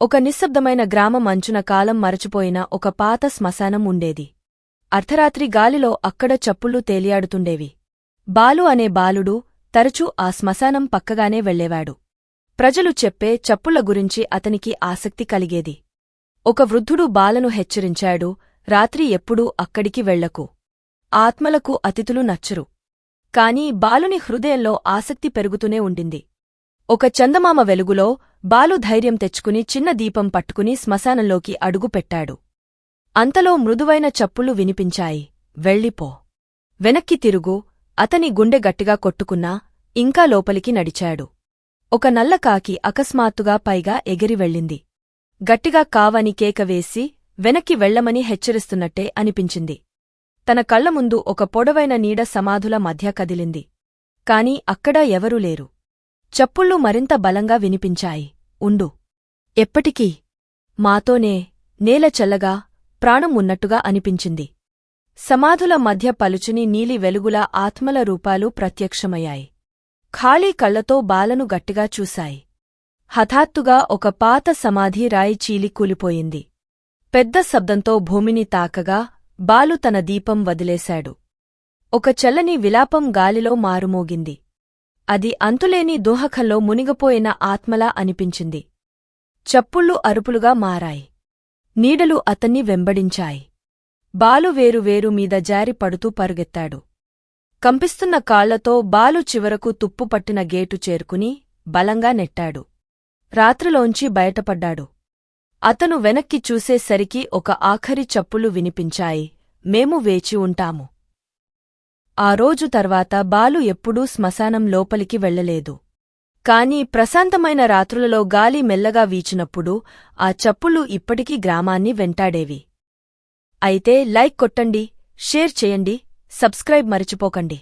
ఒక నిశ్శబ్దమైన గ్రామం అంచున కాలం మరచిపోయిన ఒక పాత శ్మశానం ఉండేది. అర్ధరాత్రి గాలిలో అక్కడ చప్పుళ్లు తేలియాడుతుండేవి. బాలు అనే బాలుడు తరచూ ఆ శ్మశానం పక్కగానే వెళ్లేవాడు. ప్రజలు చెప్పే చప్పుళ్ల గురించి అతనికి ఆసక్తి కలిగేది. ఒక వృద్ధుడు బాలను హెచ్చరించాడు, రాత్రి ఎప్పుడూ అక్కడికి వెళ్లకు. ఆత్మలకు అతిథులు నచ్చరు. కాని బాలుని హృదయంలో ఆసక్తి పెరుగుతూనే ఉండింది. ఒక చందమామ వెలుగులో బాలు ధైర్యం తెచ్చుకుని చిన్న దీపం పట్టుకుని శ్మశానంలోకి అడుగుపెట్టాడు. అంతలో మృదువైన చప్పుళ్లు వినిపించాయి. వెళ్ళిపో, వెనక్కి తిరుగు. అతని గుండె గట్టిగా కొట్టుకున్నా ఇంకా లోపలికి నడిచాడు. ఒక నల్లకాకి అకస్మాత్తుగా పైగా ఎగిరి వెళ్ళింది. గట్టిగా కావని కేకవేసి వెనక్కి వెళ్లమని హెచ్చరిస్తున్నట్టే అనిపించింది. తన కళ్లముందు ఒక పొడవైన నీడ సమాధుల మధ్య కదిలింది. కాని అక్కడ ఎవరూ లేరు. చప్పుళ్ళు మరింత బలంగా వినిపించాయి. ఉండు, ఎప్పటికీ మాతోనే. నేల చల్లగా ప్రాణం ఉన్నట్టుగా అనిపించింది. సమాధుల మధ్య పలుచుని నీలి వెలుగులా ఆత్మల రూపాలు ప్రత్యక్షమయ్యాయి. ఖాళీ కళ్లతో బాలను గట్టిగా చూశాయి. హఠాత్తుగా ఒక పాత సమాధి రాయి చీలి కూలిపోయింది. పెద్ద శబ్దంతో భూమిని తాకగా బాలు తన దీపం వదిలేశాడు. ఒక చల్లని విలాపం గాలిలో మారుమోగింది. అది అంతులేని దుహకంలో మునిగిపోయిన ఆత్మలా అనిపించింది. చప్పుళ్ళు అరుపులుగా మారాయి. నీడలు అతన్ని వెంబడించాయి. బాలు వేరువేరు మీద జారి పడుతూ పరుగెత్తాడు. కంపిస్తున్న కాళ్లతో బాలు చివరకు తుప్పుపట్టిన గేటు చేరుకుని బలంగా నెట్టాడు. రాత్రిలోంచి బయటపడ్డాడు. అతను వెనక్కి చూసేసరికి ఒక ఆఖరి చప్పుళ్ళు వినిపించాయి. మేము వేచి ఉంటాము. ఆ రోజు తర్వాత బాలు ఎప్పుడూ శ్మశానం లోపలికి వెళ్లలేదు. కాని ప్రశాంతమైన రాత్రులలో గాలి మెల్లగా వీచినప్పుడు ఆ చప్పుళ్ళు ఇప్పటికీ గ్రామాన్ని వెంటాడేవి. అయితే లైక్ కొట్టండి, షేర్ చేయండి, సబ్స్క్రైబ్ మరిచిపోకండి.